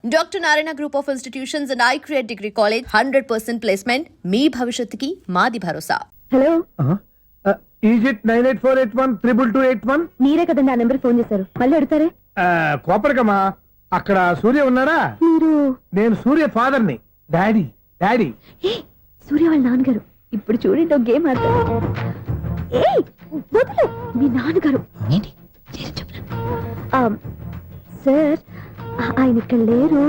Doctor Narayana group of institutions and iCreate degree college 100% placement మీ భవిష్యత్తుకి మాది భరోసా. Hello is it 9848122281? మీరే కదండి ఆ నెంబర్ ఫోన్ చేశారు, మళ్ళీ అడుగుతారే? కోపరికమ్మా, అక్కడ సూర్య ఉన్నాడా? మీరు? నేను సూర్య ఫాదర్ ని. డాడీ డాడీ ఏ సూర్య వాళ్ళ నాన్నగారు. ఇప్పుడు చూడండి ఒక గేమ్ ఆడతారు. ఏ వదిలు, మీ నాన్నగారు ఏంటి సార్, ఆయన ఇక్కడ లేరు,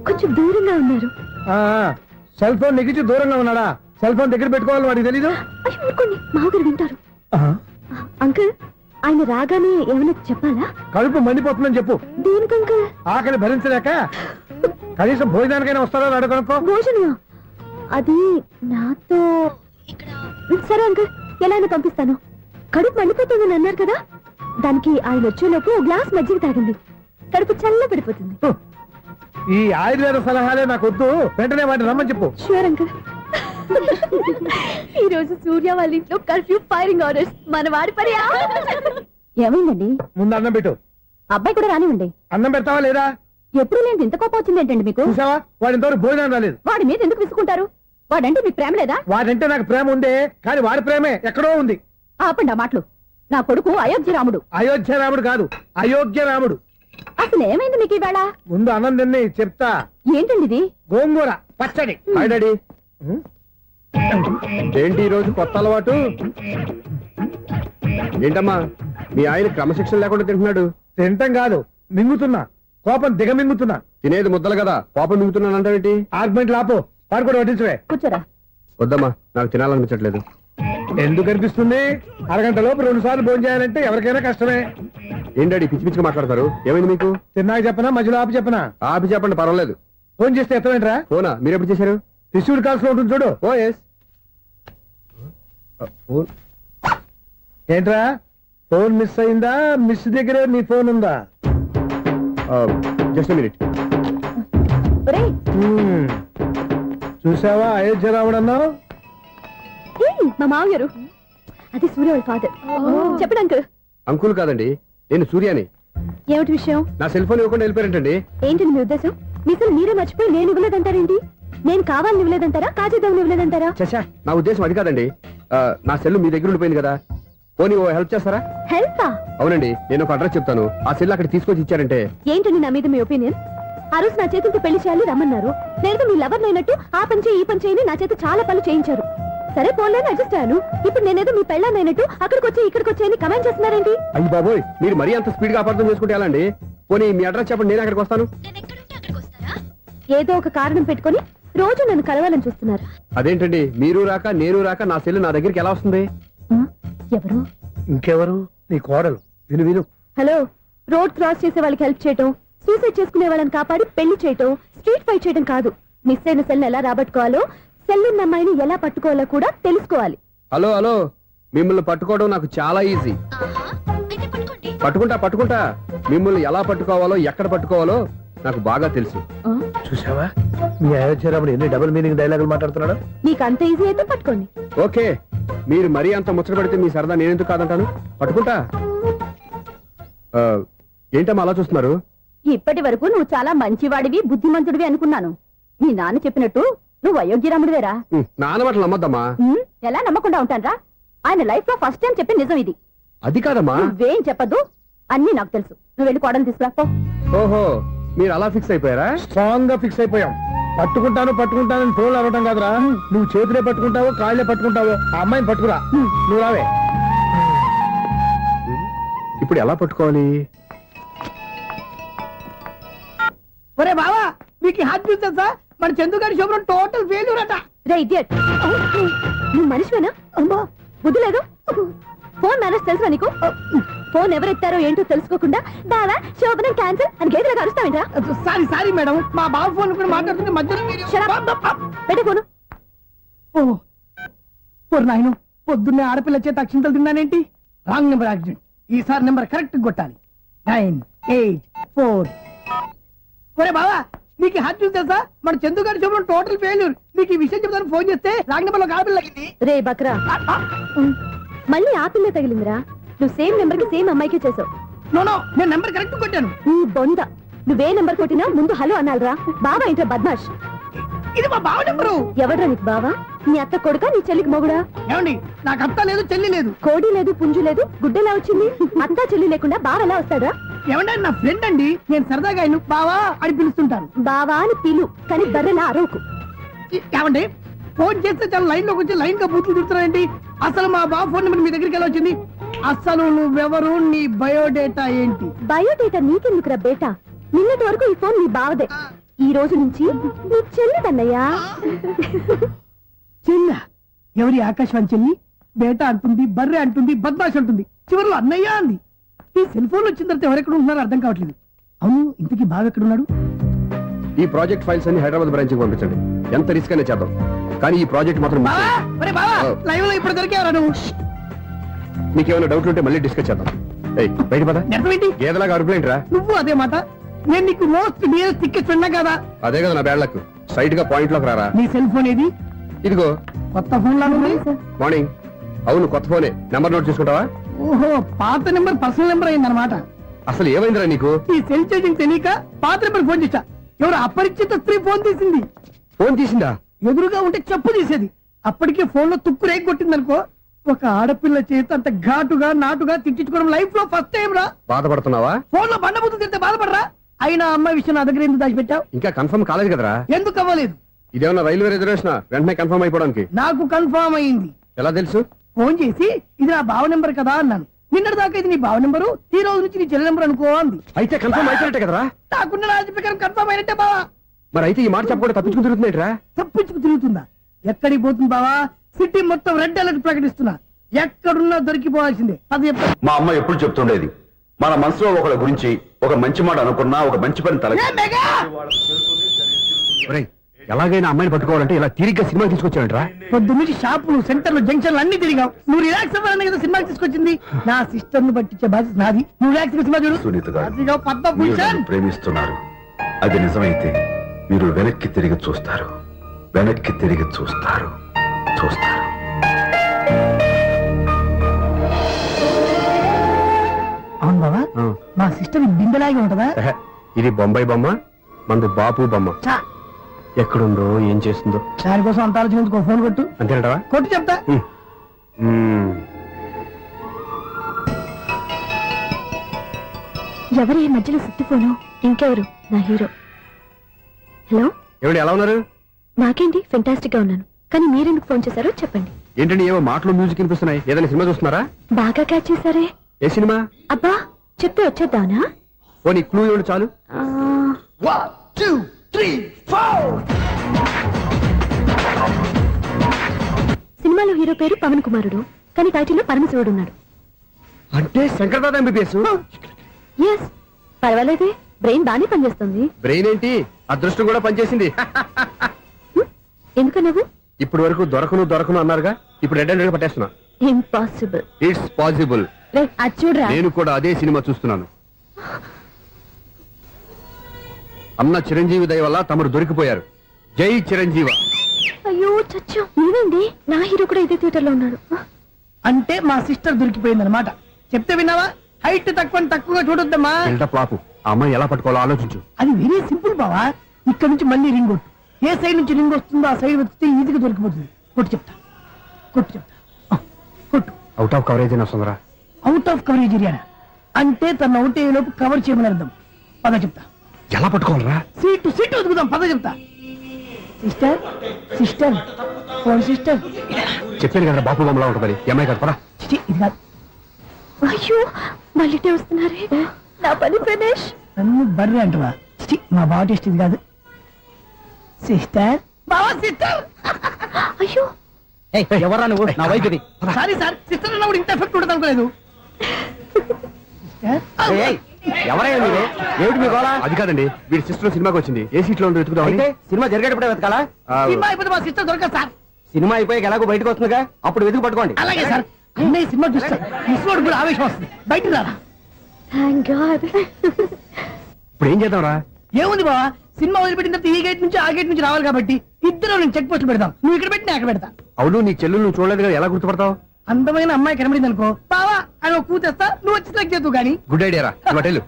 కొంచెం దూరంగా ఉన్నారు. సెల్ ఫోన్ నెగిచి దూరంగా ఉన్నాడా? సెల్ ఫోన్ దగ్గర పెట్టుకోవాలి, వాడికి తెలీదు. అయ్యో ఊరుకోండి, మామగారు వింటారు. అంకుల్, ఆయన రాగానే ఏమైనా చెప్పాలా? కడుపు మండిపోతుందని చెప్పు. దేనికి అంకుల్? ఆకలి భరించలేక కనీసం భోజనానికైనా వస్తారో అడగనుకో. భోజనమా? అది నాతో ఇక్కడ. సరే అంకుల్, ఎలా అయినా పంపిస్తాను. కడుపు మండిపోతుందని అన్నారు కదా, దానికి ఆయన వచ్చేలోపు ఓ గ్లాస్ మజ్జిగ తాగండి, కడుపు చల్ల పడిపోతుంది. ఈ ఆయుర్వేద సలహాలే నాకు వద్దు, వెంటనే వాటిని రమ్మని చెప్పు. Sure uncle. ఈ రోజు సూర్య వాళ్ళ ఇంట్లో కర్ఫ్యూ ఫైరింగ్ ఆర్డర్స్. మన వాడి పని ఏమైందండి? ముందు అన్నం పెట్టు. అబ్బాయి కూడా రానివ్వండి. అన్నం పెడతావా లేదా? ఎప్పుడు నేను ఇంత కోపం వచ్చింది ఏంటండి మీకు? చూసావా, వాడి ఇంతవరకు భోజనం రాలేదు. వాడి మీద ఎందుకు విసుకుంటారు? వాడంటే మీకు ప్రేమ లేదా? వాడంటే నాకు ప్రేమ ఉందే, కానీ వాడి ప్రేమే ఎక్కడో ఉంది. ఆపండి ఆ మాటలు. నా కొడుకు అయోధ్య రాముడు. అయోధ్య రాముడు కాదు, అయోగ్య రాముడు. అసలు ఏమైంది మీకు ఈవేళ? ముందు అన్నం తిని చెప్తా. ఏంటండి ఇది? గోంగూర పచ్చడి. Hi daddy. ఏంటి ఈ రోజు కొత్త అలవాటు? ఏంటమ్మా, మీ ఆయన క్రమశిక్షణ లేకుండా తింటున్నాడు? తింటం కాదు, మింగుతున్నా. కోపం దిగమింగుతున్నా. తినేది ముద్దలు కదా, కోపం మింగుతున్నానంటావేంటి? ఆర్గ్మెంట్ లాపు, వాడు కూడా వడ్డించవే. కూర్చోరా. వద్దమ్మా, నాకు తినాలనిపించట్లేదు. ఎందుకు అనిపిస్తుంది? అరగంట లోపు 2 సార్లు భోజనం చేయాలంటే ఎవరికైనా కష్టమే. ఏంటండి పిచ్చి పిచ్చిగా మాట్లాడతారు? ఏమైంది మీకు? తిన్నాక చెప్పనా, మధ్యలో ఆపి చెప్పనా? ఆపి చెప్పండి, పర్వాలేదు. ఫోన్ చేస్తే ఎత్తమేంట్రా? ఫోనా? మీరు ఎప్పుడు చేశారు? రిసీవ్డ్ కాల్స్ లో ఉంటుంది చూడు. ఓ ఎస్. ఏంట్రా, ఫోన్ మిస్ అయిందా? మిస్ దగ్గరే నీ ఫోన్ ఉందా? Just minute. చూసావా, అయోధ్య రాముడు అన్నావు. మా మామగారు, అది సూర్య వాళ్ళ ఫాదర్. చెప్పండి అంకుల్. అంకుల్ కాదండి, నేను సూర్యాని. ఏమిటి విషయం? నా సెల్ ఫోన్ ఇవ్వకుండా వెళ్ళిపోయారంటండి. ఏంటండి మీ ఉద్దేశం? మీసలు మీరే మర్చిపోయి నేను ఇవ్వలేదంటారేంటి? నేను కావాలని ఇవ్వలేదంటారా, కాజేద్దామని ఇవ్వలేదంటారా? చచ్చా, నా ఉద్దేశం అది కాదండి. నా సెల్ మీ దగ్గర ఉండిపోయింది కదా, పోనీ ఓ హెల్ప్ చేస్తారా? హెల్పా? అవునండి, నేను ఒక అడ్రస్ చెప్తాను, ఆ సెల్ అక్కడ తీసుకొచ్చి ఇచ్చారంటే. ఏంటండి నా మీద మీ ఒపీనియన్? ఆ రోజు నా చేతులతో పెళ్లి చేయాలి రమ్మన్నారు. నేను మీ లవర్ అయినట్టు ఆ పని చేయి ఈ పని చేయని నా చేత చాలా పనులు చేయించారు. సరే పోన్లేని అడ్జస్ట్ అయ్యాను. ఇప్పుడు నేనేదో మీ పెళ్ళాన్నైనట్టు అక్కడికి వచ్చి ఇక్కడికి వచ్చి కమెంట్ చేస్తున్నారేంటి? అయ్యి బాబోయ్, మీరు మరీ అంత స్పీడ్ గా అపార్థం చేసుకుంటే ఎలా అండి? పోనీ మీ అడ్రస్ చెప్పండి, నేను అక్కడికి వస్తాను. ఏదో ఒక కారణం పెట్టుకొని రోజు నన్ను కలవాలని చూస్తున్నారు. అదేంటండి, మీరు రాక నేను రాక నా సెల్ నా దగ్గరికి ఎలా వస్తుంది? ఎవరు? ఇంకెవరు? నీ కోడలు. విను విను. హలో, రోడ్ క్రాస్ చేసే వాళ్ళకి హెల్ప్ చేయటం, సూసైడ్ చేసుకునే వాళ్ళని కాపాడి పెళ్లి చేయటం, స్ట్రీట్ ఫైట్ చేయడం కాదు. మిస్ అయిన సెల్ ఎలా రాబట్టుకోవాలో, సెల్లున్న అమ్మాయిని ఎలా పట్టుకోవాలో కూడా తెలుసుకోవాలి. హలో హలో, మిమ్మల్ని పట్టుకోవడం నాకు చాలా ఈజీ. పట్టుకుంటా. మిమ్మల్ని ఎలా పట్టుకోవాలో, ఎక్కడ పట్టుకోవాలో నాకు బాగా తెలుసు. చూసావా, మీ అయోధ్య రాముడు ఎన్ని డబుల్ మీనింగ్ డైలాగులు మాట్లాడుతున్నాడు. నీకు అంత ఈజీ అయితే పట్టుకోండి. ఓకే, మీరు మరీ అంత ముచ్చట పెడితే మీ సరదా నేనెందుకు కాదంటాను. పట్టుకుంటా. ఏంటమ్మా అలా చూస్తున్నారు? ఇప్పటి వరకు నువ్వు చాలా మంచివాడివి, బుద్ధిమంతుడివి అనుకున్నాను. మీ నాన్న చెప్పినట్టు నువ్వు అయోగ్యరాముడివేరా? నాన్న మాటలు నమ్మద్దమ్మా. ఎలా నమ్మకుండా ఉంటానరా? ఆయన లైఫ్ లో ఫస్ట్ టైం చెప్పి నిజం ఇది. అది కాదమ్మా. నువ్వేం చెప్పద్దు, అన్ని నాకు తెలుసు. నువ్వు వెళ్ళి కోడలు తీసుకురా. ఓహో, మీరు అలా ఫిక్స్ అయిపోయారా? స్ట్రాంగ్ గా ఫిక్స్ అయిపోయాం. పట్టుకుంటాను ఫోన్లు అడగటం కాదురా. నువ్వు చేతులే పట్టుకుంటావో కాళ్ళే పట్టుకుంటావో ఆ అమ్మాయిని పట్టుకురా. నువ్వు రావే. ఇప్పుడు ఎలా పట్టుకోవాలి? ఒరే బావా, మీకు హాట్ తెలుసా? మన చందు గారి శుభ్రం టోటల్ ఫెయిల్యూర్ అట. రే ఇడియట్, నువ్వు మనిషివేనా? అమ్మా బుద్ధి లేదు. ఫోన్ మేనేజ్ తెలుసా నీకు? ఫోన్ ఎవరెత్తారో ఏంటో తెలుసుకోకుండా బావా శోభనం క్యాన్సిల్ అని గేదెలకు అరుస్తావేంట్రా? సారీ మేడం, మా బావ ఫోన్ కూడా మాట్లాడుతుంటే మధ్యలో పెట్టే ఫోను. ఓ నాయను, పొద్దున్నే ఆడపిల్ల చేత అక్షింతలు తిన్నానేంటి? Wrong number accident. ఈసారి నెంబర్ కరెక్ట్ కొట్టాలి. 984. ఒరే బావా, మీకు హాట్ న్యూస్ తెలుసా? మన చందు గారి శుభ్రం టోటల్ ఫెయిల్యూర్. మీకు ఈ విషయం చెప్తాను ఫోన్ చేస్తే రాంగ్ నెంబర్ లో ఆడపిల్ల తగ్గింది. రే బక్రా, మళ్ళీ ఆ పిల్ల తగిలిందిరా. నువ్వు సేమ్ నెంబర్ కి సేమ్ అమ్మాయికి చేసావు. నేను నెంబర్ కరెక్ట్ కొట్టాను. నీ బొంద, నువ్వే నెంబర్ కొట్టినా ముందు హలో అనాలిరా. బావా ఏంట్రా బద్మాష్? ఇది మా బావ నెంబరు. ఎవడ్రా నీకు బావా? నీ అత్త కొడుక, నీ చెల్లికి మొగుడా? ఏమండి, నాకు అత్త లేదు, చెల్లి లేదు. కోడి లేదు, పుంజు లేదు, గుడ్డెలా వచ్చింది? అత్త చెల్లి లేకుండా బావ ఎలా వస్తాడా? ఏమండి, ఆయన నా ఫ్రెండ్ అండి. నేను సరదాగా ఆయన బావా అని పిలుస్తుంటాను. బావా అని పిలు, కానీ బర్రెలా అరవకు. ఏమండి, ఫోన్ చేస్తే చాలా లైన్ లోకి వచ్చి లైన్ గా బూతులు తిడుతున్నాయండి. అసలు మా బావ ఫోన్ నెంబర్ మీ దగ్గరికి ఎలా వచ్చింది? అసలు నువ్వెవరు, నీ బయోడేటా ఏంటి? బయోడేటా నీకెందుకురా బేటా? నిన్నటి వరకు ఈ ఫోన్ నీ బావదే, ఈ రోజు నుంచి నీ చెల్లిదన్నయ్యా. చెల్ల ఎవరి? ఆకాశవాణి చెల్లి. బేటా అంటుంది, బర్రె అంటుంది, బద్మాష్ అంటుంది, చివరిలో అన్నయ్య అంది. ఈ సెల్ ఫోన్ వచ్చిన తర్వాత ఎవరెక్కడ ఉంటున్నారో అర్థం కావట్లేదు. అవును, ఇంతకీ బావ ఎక్కడున్నాడు? ఈ ప్రాజెక్ట్ ఫైల్స్ అన్ని హైదరాబాద్ బ్రాంచ్ కి పంపించండి. ఎంత రిస్క్ అనే చేద్దాం, కానీ ఈ ప్రాజెక్ట్ మాత్రం miss బావా, చేయొద్దు. ఒరే బావా, లైవ్ లో ఇప్పుడు దొరికేవరా నువ్వు? నీకేమైనా డౌట్లు ఉంటే మళ్ళీ డిస్కస్ చేద్దాం. ఏయ్, బయట పద. నెరవేంటి? గేదలాగా అరుపులేంట్రా? నువ్వు అదే మాట. నేను నీకు మోస్ట్ డియరెస్ట్ టికెట్ విన్నా కదా. అదే కదా నా బ్యాడ్ లక్. స్ట్రైట్ గా పాయింట్ లోకి రారా. నీ సెల్ ఫోన్ ఏది? ఇదిగో. కొత్త ఫోన్ లాగా ఉంది. మార్నింగ్. అవును, కొత్త ఫోనే. నెంబర్ నోట్ చేసుకుంటావా? ఓహో, పాత నెంబర్ పర్సనల్ నెంబర్ అయిందన్నమాట. అసలు ఏమైందిరా నీకు? ఈ సెల్ చేసింగ్ తెలియక పాత నెంబర్ ఫోన్ చేశా. ఎవరు అపరిచిత స్త్రీ ఫోన్ తీసింది. ఫోన్ తీసిందా? ఎదురుగా ఉంటే చెప్పు తీసేది. అప్పటికే ఫోన్ లో తుక్కు రేగి కొట్టిందనుకో. ఒక ఆడపిల్ల చేత అంత ఘాటుగా నాటుగా తిట్టించుకోవడం లైఫ్ లో ఫస్ట్ టైం రా. బాధపడుతున్నావా? ఫోన్ లో బండబూతులు తింటే బాధపడరా? అయినా అమ్మాయి విషయం నా దగ్గర ఎందుకు దాచిపెట్టావు? ఇంకా కన్ఫర్మ్ కాలేదు కదరా. ఎందుకు అవ్వలేదు? ఇదేమన్నా రైల్వే రిజర్వేషన్? వెంటనే కన్ఫర్మ్ అయిపోవడానికి. నాకు కన్ఫర్మ్ అయింది. ఎలా తెలుసు? ఫోన్ చేసి ఇది నా బావ నెంబర్ కదా అన్నాను. నిన్నటి దాకా ఇది నీ బావ నెంబరు, ఈ రోజు నుంచి నీ చెల్లి నెంబర్ అనుకో అంది. అయితే కన్ఫర్మ్ అయిపోయినట్టే కదరా. నాకున్న రాజు ప్రకారం కన్ఫర్మ్ అయినట్టే బావా. మరి అయితే ఈ మాట చెప్పకుండా తప్పించుకుని తిరుగుతున్నాయిట్రా. తప్పించుకు తిరుగుతుందా? ఎక్కడికి పోతుంది బావా? సిటీ మొత్తం రెడ్ అలర్ట్ ప్రకటిస్తున్నా. ఎక్కడున్నా దొరికిపోవాల్సిందే. అది చెప్తా. మా అమ్మ ఎప్పుడు చెప్తుండేది, మన మనసులో ఒకళ్ళ గురించి ఒక మంచి మాట అనుకున్నా ఒక మంచి పని తల ఏ మెగా! ఒరేయ్, ఎలాగైనా అమ్మాయిని పట్టుకోవాలంటే ఇలా తిరిగ్గా సినిమా తీసుకొచ్చావంట్రా. పొద్దు నుంచి షాపులు, సెంటర్లు, జంక్షన్లు అన్ని తిరిగావు. నువ్వు రిలాక్స్ అవ్వాలని కదా సినిమా తీసుకొచ్చింది. నా సిస్టర్ ను పట్టించే బాధ్యత నాది. నువ్వు రిలాక్స్ సినిమా చూడు. సునీత గారు, అదిగో మీరు పద్మభూషణ్. నన్ను ప్రేమిస్తున్నారు. అది నిజమైతే మీరు వెనక్కి తిరిగి చూస్తారు, వెనక్కి తిరిగి చూస్తారు, చూస్తారు. అవును బావా, మా సిస్టర్ బిందెలాగే ఉంటదా? ఎహె, ఇది బొంబాయి బొమ్మ, మంది బాపు బొమ్మ. చా, ఎక్కడుందో ఏం చేస్తుందో. దానికోసం అంత ఆలోచించుకో. ఫోన్ కొట్టు. అంతేనంటావా? కొట్టు చెప్తా. ఎవరి ఈ మధ్యలో సుత్తి ఫోను? ఇంకెవరు? నా హీరో. హలో, ఏమిటి ఎలా ఉన్నారు? నాకేంటి ఫెంటాస్టిక్ గా ఉన్నాను, కానీ మీరెందుకు ఫోన్ చేశారో చెప్పండి. ఏంటండి ఏవో మాటలు మ్యూజిక్ వినిపిస్తున్నాయి? ఏదైనా సినిమా చూస్తున్నారా? బాగా క్యాచ్ చేశారే. ఏ సినిమా? అబ్బా, చెప్తే వచ్చేద్దానా? పోనీ క్లూ ఇవ్వండి చాలు. ఆ, 1 2 3 4. సినిమాలో హీరో పేరు పవన్ కుమారుడు, కానీ టైటిల్లో పరమశివుడు ఉన్నాడు. అంటే శంకర్దాద ఎంబీబీఎస్. ఎస్, పర్వాలేదే, బ్రెయిన్ బాగానే పనిచేస్తుంది. బ్రెయిన్ ఏంటి, అదృష్టం కూడా పనిచేసింది. ఎందుకు నువ్వు? ఇప్పటి వరకు దొరకను అన్నారుగా, ఇప్పుడు రెడ్ హ్యాండెడ్ గా పట్టేస్తున్నా. ఇంపాసిబుల్. It's possible. అది చూడరా. నేను కూడా అదే సినిమా చూస్తున్నాను. అన్న చిరంజీవి దయ వల్ల తమరు దొరికిపోయారు. జై చిరంజీవ. అయ్యో చచ్చు, నీవేంటి? నా హీరో కూడా ఇదే థియేటర్ లో ఉన్నాడు. అంటే మా సిస్టర్ దొరికిపోయింది అనమాట. చెప్తే విన్నావా? హైట్ తక్కువగా చూడొద్దమ్మా. బిల్డప్ లాపు. ఆ అమ్మాయి ఎలా పట్టుకోవాలో ఆలోచించు. అది వెరీ సింపుల్ బావా. ఇక్కడ నుంచి మళ్ళీ రింగ్ కొట్టు. ఏ సైడ్ నుంచి రింగ్ వస్తుందో ఆ సైడ్ వస్తే ఈజీగా దొరికిపోతుంది. కొట్టు చెప్తా. కొట్టు. అవుట్ ఆఫ్ కవరేజ్ అయినా వస్తుందిరా. అవుట్ ఆఫ్ కవరేజ్ ఏరియా అంటే తన అవుట్ అయ్యే లోపు కవర్ చేయమని అర్థం. పద చెప్తా. ఎలా పట్టుకోవాలరా? సీటు వదుకుదాం. పద చెప్తా. Sister phone sister. చెప్పాను కదా బాపు బొమ్మలా ఉంటుందని. అమ్మాయి కదా పరా. ఇది కాదు. అయ్యో, మళ్ళీ వస్తున్నారే. నా పని ఫినిష్. నన్ను బర్రె అంటవా? మా బావ టేస్ట్ ఇది కాదు. సిస్టర్. బావా సిస్టర్. అయ్యో, ఎవరా నువ్వు? నా వైఫ్ ఇది. సారీ సార్, సిస్టర్ అన్నప్పుడు ఇంత ఎఫెక్ట్ ఉండదు అనుకోలేదు. ఎవరైనా మీరు? ఏమిటి మీ గోళ? అది కాదండి, వీడి సిస్టర్ సినిమాకి వచ్చింది. ఏ సీట్ లో ఉందో వెతుకుదామని. సినిమా జరిగేటప్పుడే వెతకాలా? సినిమా అయిపోతే మా సిస్టర్ దొరకదు సార్. సినిమా అయిపోయి ఎలాగో బయటకు వస్తుందిగా, అప్పుడు వెతికి పట్టుకోండి. అలాగే సార్. అన్నయ్య సినిమా చూస్తారు. మిస్వాడు కూడా ఆవేశం వస్తుంది. బయట రారా. Thank God. ఇప్పుడు ఏం చేద్దాంరా? ఏముంది బావా, సినిమా వదిలిపెట్టిన తర్వాత ఈ గేట్ నుంచి ఆ గేట్ నుంచి రావాలి కాబట్టి ఇద్దరు నేను చెక్ పోస్ట్ పెడతాం. నువ్వు ఇక్కడ పెట్టి అక్కడ పెడతా. అవును, నీ చెల్లెలు నువ్వు చూడలేదు కదా, ఎలా గుర్తుపడతావు? అందమైన అమ్మాయి కనబడింది అనుకో, బావా అని ఒక కూతేస్తా, నువ్వు వచ్చి సెలెక్ట్ చేద్దు కానీ. గుడ్ ఐడియా రా. వెళ్ళు.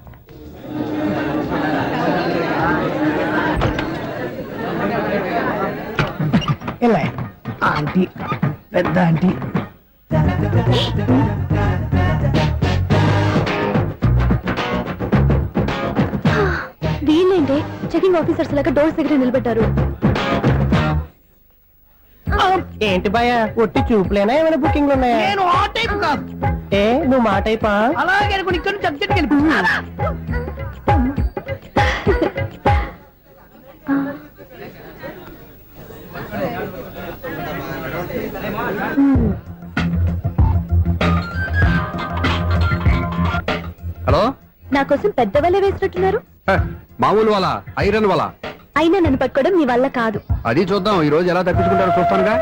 ఆంటీ పెద్ద ఆంటీ వీళ్ళేంటి చెకింగ్ ఆఫీసర్స్ లాగా డోర్స్ దగ్గర నిలబెట్టారు. ఏంటి భయ ఒట్టి చూపులేనా ఏమైనా బుకింగ్లు ఉన్నాయా? నేను ఆ టైప్ కాదు. ఏ నువ్వు మాట అయిపా? అలాగే అనుకుని ఇక్కడ నుంచి అర్జెంట్కి వెళ్ళిపోతున్నా. హలో నా కోసం పెద్ద వల వేసినట్టున్నారు. మామూలు వాళ్ళ ఐరన్ వాళ్ళ అయినా నన్ను పట్టుకోవడం మీ వల్ల కాదు. అది చూద్దాం ఈ రోజు ఎలా తప్పించుకుంటారో చూస్తానుగా.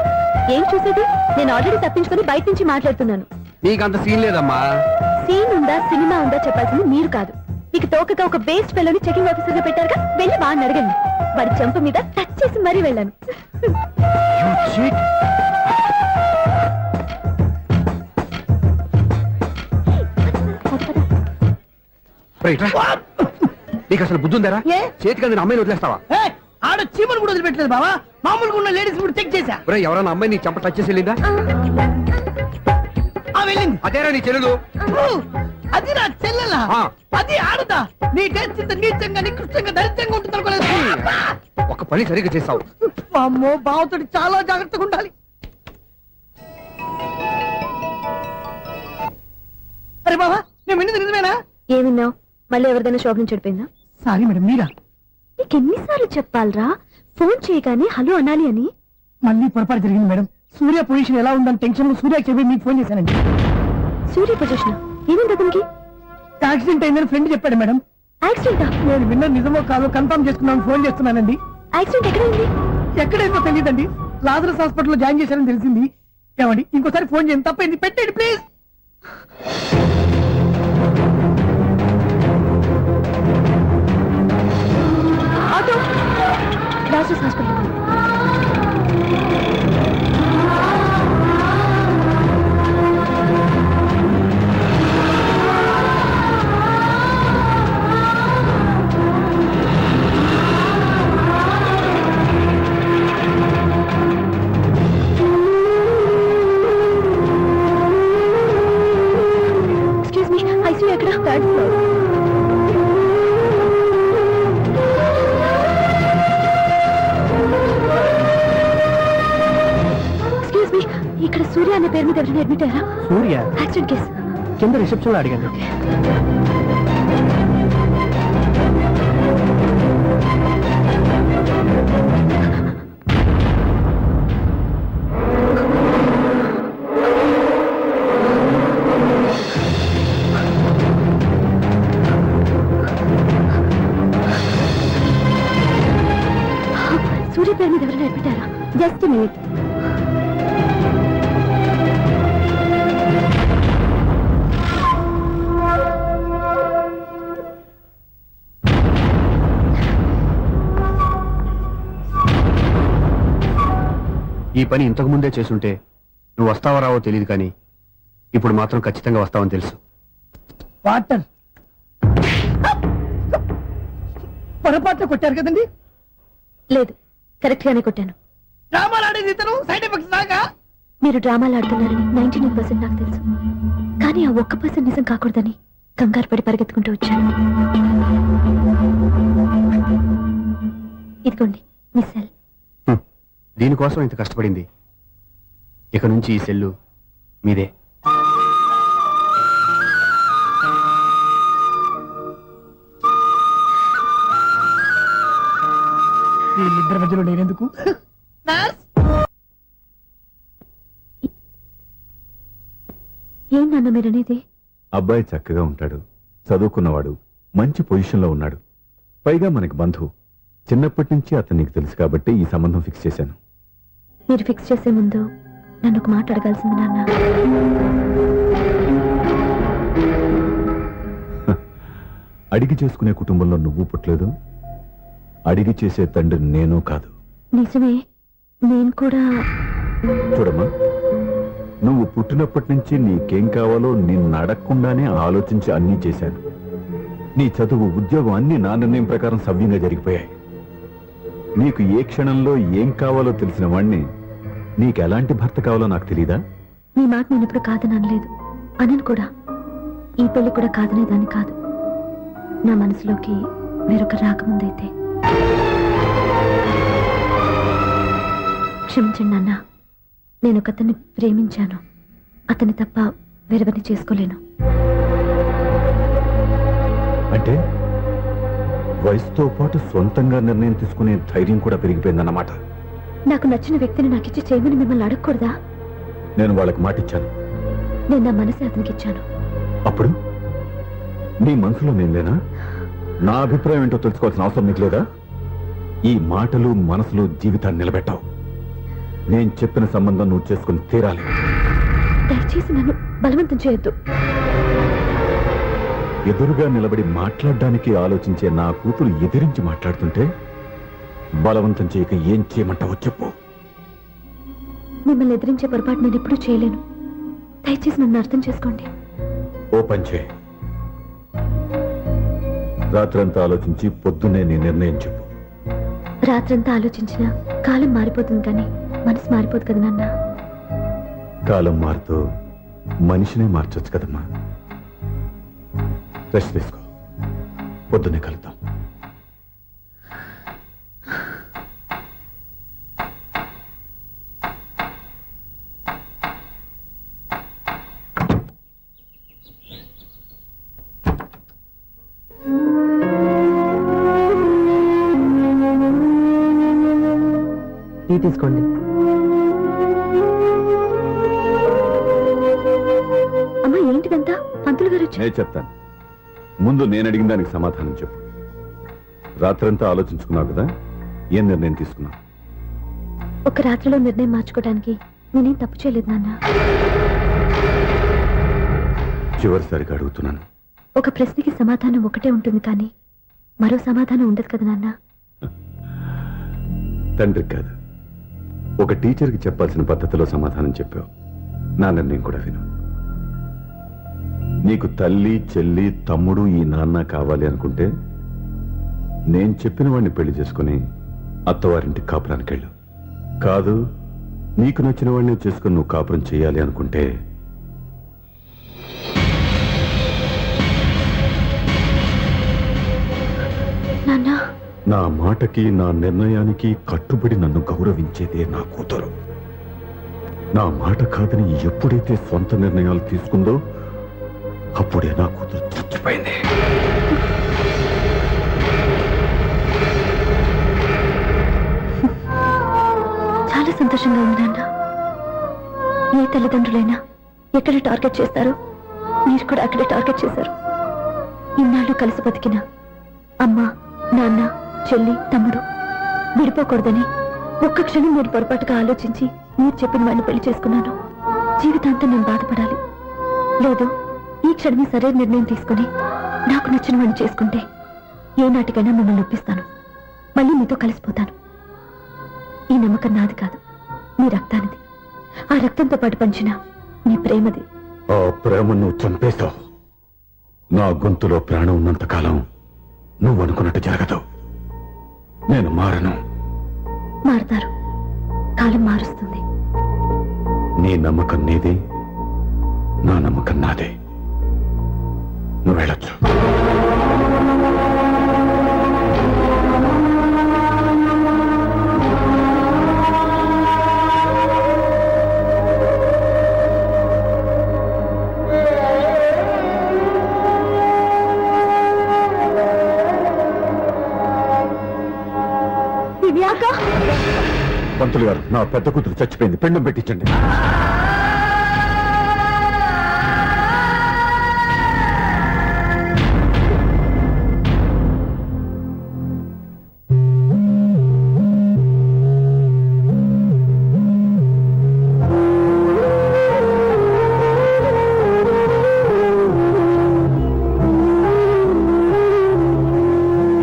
ఏం చూసేది? నేను ఆల్రెడీ తప్పించుకొని బయట నుంచి మాట్లాడుతున్నాను. నీకంత సీన్ లేదమ్మా. సీన్ ఉందా సినిమా ఉందా చెప్పాల్సింది మీరు కాదు. మీకు తోకగా ఒక బేస్ట్ ఫెలోని చెకింగ్ ఆఫీసర్ గా పెట్టారుగా, వెళ్ళి బాగా అడగండి. వాడి చెంప మీద టచ్ చేసి మరీ వెళ్ళాను. నీకు అసలు బుద్ధి ఉందారా? ఏ? చేతికి అందిన అమ్మాయిని వదిలేస్తావా? ఏయ్, ఆడ చీమను కూడా వదిలిపెట్టలేదు బావా. మామూలుగా ఉన్న లేడీస్ కూడా చెక్ చేశా. ఒరేయ్, ఎవరైనా అమ్మాయి నీ చెంప టచ్ చేసి వెళ్ళిందా? ఆ వెళ్ళింది. అదేరా నీ చెల్లెలు. ఓ, అది నా చెల్లెలా? ఆ. అది ఆడదా? నీ టేస్ట్ ఇంత నీచంగా నికృష్టంగా దరిద్రంగా ఉంటుంది అనుకోలేదు. ఒక పని సరిగ్గా చేసావు. అమ్మో, బావతోటి చాలా జాగ్రత్తగా ఉండాలి. అరే బావా, నేను విన్నది నిజమేనా? ఏమిన్నావు? మళ్ళీ ఎవరిదైనా షాప్ నుంచి చెడిపోయిందా? సారీ మేడం, మీరా? నీకు ఎన్నిసార్లు చెప్పాలరా ఫోన్ చేయగానే హలో అనాలి అని? మళ్ళీ పొరపాటు జరిగింది మేడం. సూర్య పొజిషన్ ఎలా ఉందని టెన్షన్ లో సూర్య చెప్పి మీకు ఫోన్ చేశానండి. సూర్య పొజిషన్ ఏమైంది అతనికి? యాక్సిడెంట్ అయిందని ఫ్రెండ్ చెప్పాడు మేడం. యాక్సిడెంటా? నేను విన్న నిజమో కాదో కన్ఫర్మ్ చేసుకున్నాను, ఫోన్ చేస్తున్నానండి. యాక్సిడెంట్ ఎక్కడైంది? ఎక్కడైందో తెలియదండి. లాజరస్ హాస్పిటల్లో జాయిన్ చేశారని తెలిసింది. ఏమండి, ఇంకోసారి ఫోన్ చేయండి, తప్పైంది, పెట్టండి please. Auto Lazarus hospital. Excuse me, ICU ఎక్కడ? Third floor. ఎక్స్క్యూజ్ మీ, ఇక్కడ సూర్య అనే పేరు మీద ఎవరైనా అడ్మిట్ అయ్యారా? Surya accident case. కింద రిసెప్షన్ లో అడిగాను. సూర్య పేరు మీద ఎవరైనా అడ్మిట్ అయ్యారా? Just minute. ఈ పని ఇంతకు ముందే చేసుంటే నువ్వు వస్తావో రావో తెలియదు, కానీ ఇప్పుడు మాత్రం ఖచ్చితంగా వస్తావని తెలుసు. వాటర్ పొరపాట్లు కొట్టారు కదండి. లేదు, కరెక్ట్ గానే కొట్టాను. డ్రామాలు ఆడేది ఇతను, సైడ్ ఎఫెక్ట్స్ దాకా. మీరు డ్రామాలు ఆడుతున్నారని 99% నాకు తెలుసు, కానీ ఆ 1% నిజం కాకూడదని కంగారు పడి పరిగెత్తుకుంటూ వచ్చాను. ఇదిగోండి మీ సెల్. దీనికోసం ఇంత కష్టపడింది. ఇక నుంచి ఈ సెల్లు మీదే. వీళ్ళిద్దరి మధ్యలో నేనెందుకు? ఏం నాన్న మీరనేది? అబ్బాయి చక్కగా ఉంటాడు, చదువుకున్నవాడు, మంచి పొజిషన్లో ఉన్నాడు. పైగా మనకి బంధువు. చిన్నప్పటి నుంచి అతను నీకు తెలుసు కాబట్టి ఈ సంబంధం ఫిక్స్ చేశాను. మీరు ఫిక్స్ చేసే ముందు నన్ను ఒక మాట అడగాల్సింది నాన్న. అడిగి చేసుకునే కుటుంబంలో నువ్వు పుట్టలేదు, అడిగి చేసే తండ్రి నేను కాదు. నిజమే, నేను కూడా. చూడమ్మా, నువ్వు పుట్టినప్పటి నుంచి నీకేం కావాలో నిన్ను అడగకుండానే ఆలోచించి అన్నీ చేశాను. నీ చదువు, ఉద్యోగం అన్ని నా నిర్ణయం ప్రకారం సవ్యంగా జరిగిపోయాయి. నీకు ఏ క్షణంలో ఏం కావాలో తెలిసిన వాణ్ణి నీకు ఎలాంటి భర్త కావాలో నాకు తెలీదా? మీ మాట నేను ఇప్పుడు కాదని అనలేదు, అనను కూడా. ఈ పెళ్లి కూడా కాదనేదాన్ని కాదు. నా మనసులోకి వేరొక రాకముందైతే. క్షమించండి నాన్న, నేను ఒకతన్ని ప్రేమించాను. అతన్ని తప్ప వేరెవరిని చేసుకోలేను. అంటే వయసుతో పాటు సొంతంగా నిర్ణయం తీసుకునే ధైర్యం కూడా పెరిగిపోయిందన్నమాట. నాకు నచ్చిన వ్యక్తిని నాకిచ్చి చేయమని మిమ్మల్ని అడగకూడదా? నేను వాళ్ళకి మాటిచ్చాను. నేను నా మనసు అతనికి ఇచ్చాను. అప్పుడు నీ మనసులో నేను లేనా? నా అభిప్రాయం ఏంటో తెలుసుకోవాల్సిన అవసరం నీకు లేదా? ఈ మాటలు మనసులో జీవితాన్ని నిలబెట్టావు. నేను చెప్పిన సంబంధం నువ్వు చేసుకుని తీరాలి. దయచేసి నన్ను బలవంతం చేయొద్దు. ఎదురుగా నిలబడి మాట్లాడడానికి ఆలోచించే నా కూతురు ఎదిరించి మాట్లాడుతుంటే బలవంతం చేయక ఏం చేయమంటావో చెప్పు. మిమ్మల్ని ఎదిరించే పొరపాటు నేను ఎప్పుడూ చేయలేను. దయచేసి నన్ను అర్థం చేసుకోండి. ఓ పంచే, రాత్రంతా ఆలోచించి పొద్దున్నే నీ నిర్ణయం చెప్పు. రాత్రంతా ఆలోచించినా కాలం మారిపోతుంది, కానీ మనసు మారిపోదు కదా నాన్న. కాలం మారుతూ మనిషినే మార్చొచ్చు కదమ్మా. రెస్ట్ తీసుకో, పొద్దున్నే కలుద్దాం. టీ తీసుకోండి. అమ్మా, ఏంటిదంతా? పంతులు గారు వచ్చి. నేను చెప్తాను. ముందు నేను అడిగిన దానికి సమాధానం చెప్పు. రాత్రంతా ఆలోచించుకున్నావు కదా, ఏం నిర్ణయం తీసుకున్నావు? ఒక రాత్రిలో నిర్ణయం మార్చుకోవడానికి నేనేం తప్పు చేయలేదు నాన్న. చివరిసారిగా అడుగుతున్నాను. ఒక ప్రశ్నకి సమాధానం ఒకటే ఉంటుంది, కానీ మరో సమాధానం ఉండదు కదా నాన్న. తండ్రికి కాదు, ఒక టీచర్కి చెప్పాల్సిన పద్ధతిలో సమాధానం చెప్పావు. నా నిర్ణయం కూడా విను. నీకు తల్లి, చెల్లి, తమ్ముడు, ఈ నాన్న కావాలి అనుకుంటే నేను చెప్పిన వాడిని పెళ్లి చేసుకుని అత్తవారింటి కాపురానికి వెళ్ళు. కాదు, నీకు నచ్చిన వాడిని చేసుకుని నువ్వు కాపురం చేయాలి అనుకుంటే నాన్న, నా మాటకి, నా నిర్ణయానికి కట్టుబడి నన్ను గౌరవించేదే నా కూతురు. నా మాట కాదని ఎప్పుడైతే సొంత నిర్ణయాలు తీసుకుందో అప్పుడే నా కూతురు చచ్చిపోయింది. చాలా సంతోషంగా ఉంది నాన్న. ఏ తల్లిదండ్రులైనా ఎక్కడ టార్గెట్ చేస్తారో మీరు కూడా అక్కడే టార్గెట్ చేశారు. ఇన్నాళ్ళు కలిసి బతికిన అమ్మ, నాన్న, చెల్లి, తమ్ముడు విడిపోకూడదని ఒక్క క్షణం మీరు పొరపాటుగా ఆలోచించి మీరు చెప్పిన వాడిని పెళ్లి చేసుకున్నాను. జీవితాంతం నేను బాధపడాలి. లేదు, ఈ క్షణమే సరైన నిర్ణయం తీసుకుని నాకు నచ్చిన వాడిని చేసుకుంటే ఏ నాటికైనా మిమ్మల్ని ఒప్పిస్తాను. మళ్ళీ మీతో కలిసిపోతాను. ఈ నమ్మకం నాది కాదు, మీ రక్తానిది. ఆ రక్తంతో పాటు పంచిన మీ ప్రేమది. ఆ ప్రేమ నువ్వు చంపేశావు. నా గొంతులో ప్రాణం ఉన్నంత కాలం నువ్వు అనుకున్నట్టు జరగదు. నేను మారను. మారుతారు, కాలం మారుస్తుంది. నీ నమ్మకం నీది, నా నమ్మకం నాదే. నువ్వు వెళ్ళొచ్చు. పంతులు గారు, నా పెద్ద కూతురు చచ్చిపోయింది, పెండం పెట్టించండి.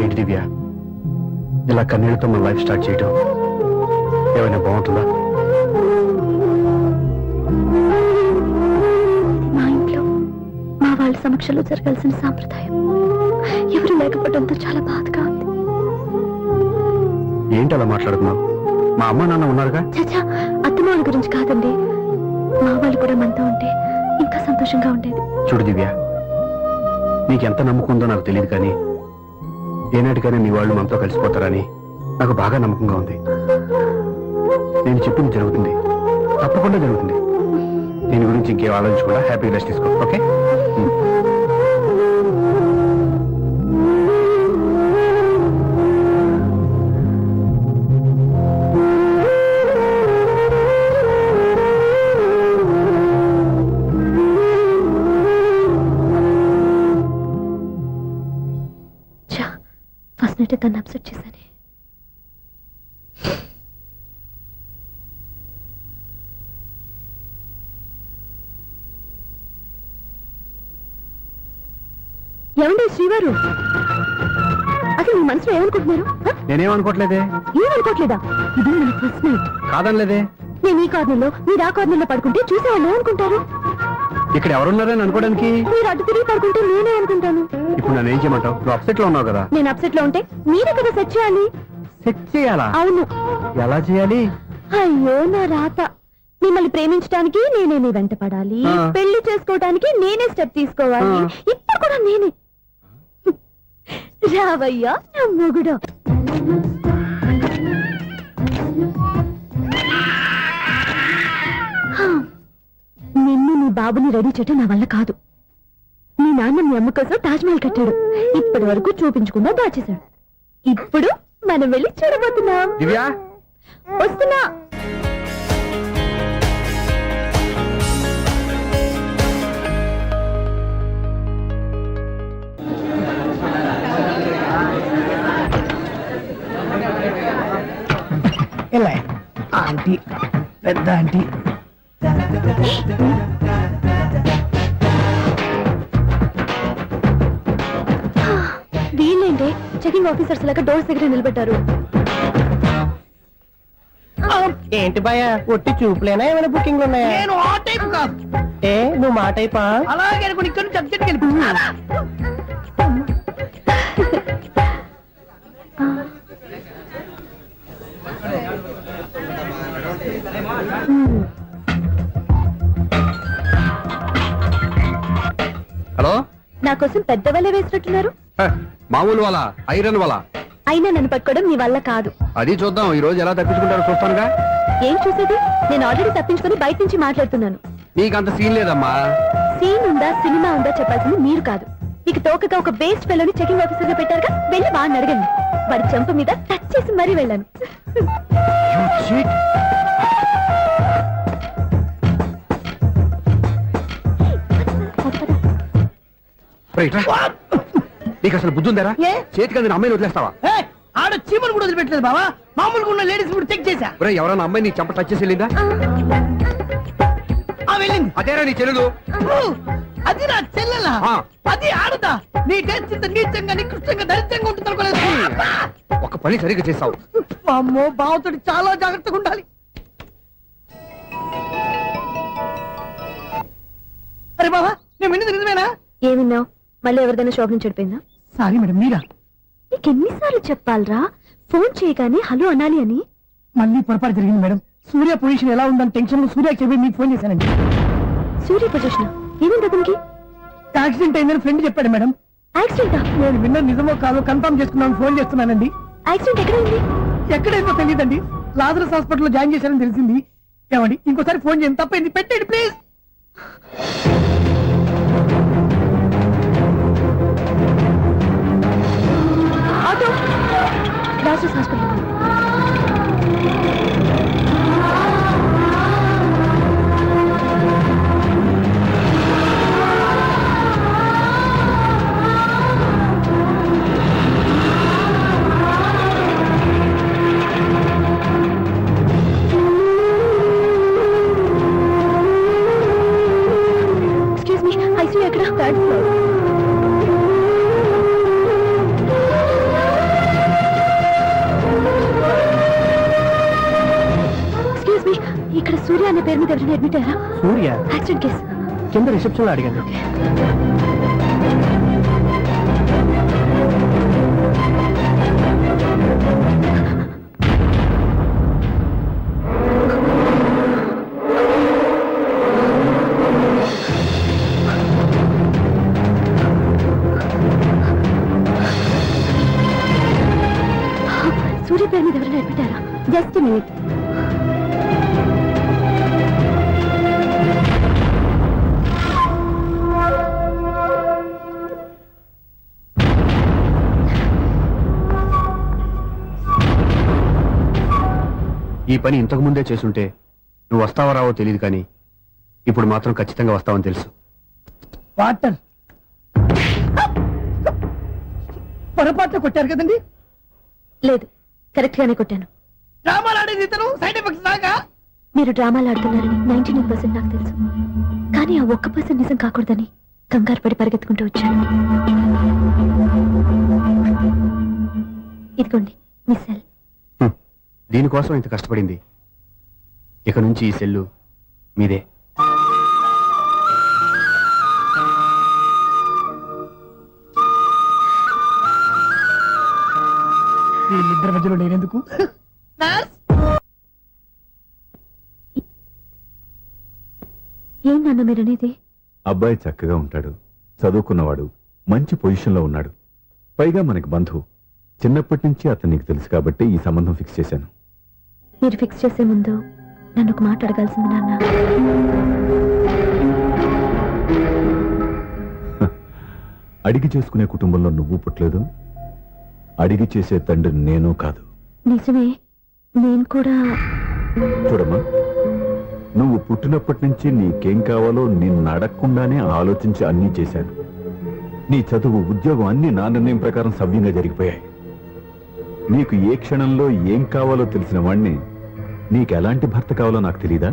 ఏంటి దివ్య, ఇలా కన్నీళ్లతో మన లైఫ్ స్టార్ట్ చేయటం ఏమైనా బాగుంటుందా? మా ఇంట్లో మా వాళ్ళ సమక్షంలో జరగాల్సిన సాంప్రదాయం ఎవరు లేకపోవడంతో చాలా బాధగా ఉంది. ఏంటి అలా మాట్లాడుతున్నావు? మా అమ్మ నాన్న ఉన్నారుగా. చచ్చా, అత్తమాల గురించి కాదండి, మా వాళ్ళు కూడా మనతో ఉంటే ఇంకా సంతోషంగా ఉండేది. చూడు దివ్య, నీకెంత నమ్మకం ఉందో నాకు తెలియదు, కానీ ఏనాటికైనా నీ వాళ్ళు మనతో కలిసిపోతారని నాకు బాగా నమ్మకంగా ఉంది. నేను చెప్పింది జరుగుతుంది, తప్పకుండా జరుగుతుంది. దీని గురించి ఇంకేం ఆలోచించకుండా హ్యాపీ రెస్ట్ తీసుకో, ఓకే? ఫస్ట్ నైట్ తను అప్సెట్ చేశాను. ఏమండి శ్రీవారు, అసలు మీ మనసులో ఏమనుకుంటున్నారు? నేనేమనుకోవట్లేదే. ఏమనుకోవట్లేదా? ఇది మన ఫస్ట్ నైట్. కాదనలేదే. నేను ఈ కార్నర్లో, మీరు ఆ కార్నర్లో పడుకుంటే చూసే వాళ్ళు ఏమనుకుంటారు? ఇక్కడ ఎవరున్నారని అనుకోవడానికి. మీరు అడ్డు తిరిగి పడుకుంటే నేనే అనుకుంటాను. ఇప్పుడు నన్ను ఏం చేయమంటావు? నువ్వు అప్సెట్ లో ఉన్నావు కదా. నేను అప్సెట్ లో ఉంటే మీరే కదా సెట్ చేయాలి. సెట్ చేయాలా? అవును. ఎలా చేయాలి? అయ్యో నా రాత. మిమ్మల్ని ప్రేమించడానికి నేనే మీ వెంట పడాలి, పెళ్లి చేసుకోవడానికి నేనే స్టెప్ తీసుకోవాలి. ఇప్పుడు కూడా నేనే. రావయ్యా నా మొగుడు. నిన్ను నీ బాబుని రెడీ చేయటం నా వల్ల కాదు. మీ నాన్న మీ అమ్మ కోసం తాజ్మహల్ కట్టాడు, ఇప్పటి వరకు చూపించకుండా దాచేశాడు. ఇప్పుడు మనం వెళ్ళి చూడబోతున్నాం. దివ్య, వస్తున్నా. ఇలా ఆంటీ, పెద్ద ఆంటీ. వీళ్ళేంటే చెకింగ్ ఆఫీసర్స్ లాగా డోర్స్ దగ్గర నిలబెట్టారు. ఏంటి భయ ఒట్టి చూపులేనా ఏమైనా బుకింగ్లు ఉన్నాయా? నేను ఆ టైప్ కాదు. ఏ నువ్వు మా టైపా? అలాగే అనుకుని ఇక్కడ నుంచి అర్జెంట్కి వెళ్ళిపోతున్నా. హలో. నా కోసం పెద్ద వల వేసినట్టున్నారు. మామూలు వాళ్ళ, ఐరన్ వాళ్ళ. అయినా నన్ను పట్టుకోవడం మీ వల్ల కాదు. అది చూద్దాం, ఈ రోజు ఎలా తప్పించుకుంటారో చూస్తానుగా. ఏం చూసేది? నేను ఆల్రెడీ తప్పించుకొని బయట నుంచి మాట్లాడుతున్నాను. నీకంత సీన్ లేదమ్మా. సీన్ ఉందా సినిమా ఉందా చెప్పాల్సింది మీరు కాదు. మీకు తోకగా ఒక బేస్ట్ ఫెలోని చెకింగ్ ఆఫీసర్ గా పెట్టారుగా, వెళ్ళి వాడిని అడగండి. వాడి చెంప మీద టచ్ చేసి మరీ వెళ్ళాను. నీకు అసలు బుద్ధి ఉందారా? ఏ? చేతికి అందిన అమ్మాయిని వదిలేస్తావా? ఆడ చీమలు కూడా వదిలిపెట్టలేదు బావా. మామూలుగా ఉన్న లేడీస్ కూడా చెక్ చేశా. ఎవరైనా అమ్మాయి నీ చెంప టచ్ చేసి వెళ్ళిందా? వెళ్ళింది. అదేరా నీ చెల్లెలు. అది నా చెల్లెలా? ఆ. అది ఆడదా? నీ టేస్ట్ ఇంత నీచంగా నికృష్టంగా దరిద్రంగా ఉంటుంది అనుకోలేదు. ఒక పని సరిగ్గా చేస్తావు. అమ్మో, బావతోటి చాలా జాగ్రత్తగా ఉండాలి. అరే బావా, నేను విన్నది నిజమేనా? ఏమిన్నావు? మళ్ళీ ఎవరిదైనా శోభనం చెడిపోయిందా? సారీ మేడం, మీరా? నీకెన్నిసార్లు చెప్పాలరా ఫోన్ చేయగానే హలో అనాలి అని? మళ్ళీ పొరపాటు జరిగింది మేడం. సూర్య పొజిషన్ ఎలా ఉందని టెన్షన్ లో సూర్య చెప్పి మీకు ఫోన్ చేశానండి. సూర్య పొజిషన్ ఏమైంది అతనికి? యాక్సిడెంట్ అయిందని ఫ్రెండ్ చెప్పాడు మేడం. యాక్సిడెంటా? నేను విన్న నిజమో కాదో కన్ఫర్మ్ చేసుకున్నాను, ఫోన్ చేస్తున్నానండి. యాక్సిడెంట్ ఎక్కడైంది? ఎక్కడైందో తెలియదండి. లాజరస్ హాస్పిటల్లో జాయిన్ చేశారని తెలిసింది. ఏమండి, ఇంకోసారి ఫోన్ చేయండి, తప్పైంది, పెట్టండి please. Auto Lazarus hospital. Excuse me, ICU ఎక్కడ? Third floor. ఎక్స్క్యూజ్ మీ, ఇక్కడ సూర్య అనే పేరు మీద ఎవరైనా అడ్మిట్ అయ్యారా? Surya accident case. కింద రిసెప్షన్ లో అడిగాను. సూర్య పేరు మీద ఎవరైనా పెట్టారా? Just minute. ఈ పని ఇంతకు ముందే చేసుంటే నువ్వు వస్తావో రావో తెలియదు కానీ ఇప్పుడు మాత్రం ఖచ్చితంగా వస్తావని తెలుసు. వాటర్ పొరపాట్లు కొట్టారు కదండి. లేదు, కరెక్ట్ గానే కొట్టాను. డ్రామాలు ఆడేది ఇతను, సైడ్ ఎఫెక్ట్స్ దాకా. మీరు డ్రామాలు ఆడుతున్నారని 99% నాకు తెలుసు. కానీ ఆ 1% నిజం కాకూడదని కంగారు పడి పరిగెత్తుకుంటూ వచ్చాను. ఇదిగోండి మీ సెల్. దీనికోసం ఇంత కష్టపడింది. ఇక నుంచి ఈ సెల్లు మీదే. వీళ్ళిద్దరి మధ్యలో నేనెందుకు? ఏం నాన్న మీరనేది? అబ్బాయి చక్కగా ఉంటాడు, చదువుకున్నవాడు, మంచి పొజిషన్లో ఉన్నాడు. పైగా మనకి బంధువు. చిన్నప్పటి నుంచి అతను నీకు తెలుసు కాబట్టి ఈ సంబంధం ఫిక్స్ చేశాను. మీరు ఫిక్స్ చేసే ముందు నన్ను ఒక మాట అడగాల్సింది నాన్న. అడిగి చేసుకునే కుటుంబంలో నువ్వు పుట్టలేదు, అడిగి చేసే తండ్రి నేను కాదు. నిజమే, నేను కూడా. చూడమ్మా, నువ్వు పుట్టినప్పటి నుంచి నీకేం కావాలో నిన్ను అడగకుండానే ఆలోచించి అన్నీ చేశాను. నీ చదువు, ఉద్యోగం అన్నీ నా నిర్ణయం ప్రకారం సవ్యంగా జరిగిపోయాయి. నీకు ఏ క్షణంలో ఏం కావాలో తెలిసిన వాణ్ణి నీకు ఎలాంటి భర్త కావాలో నాకు తెలీదా?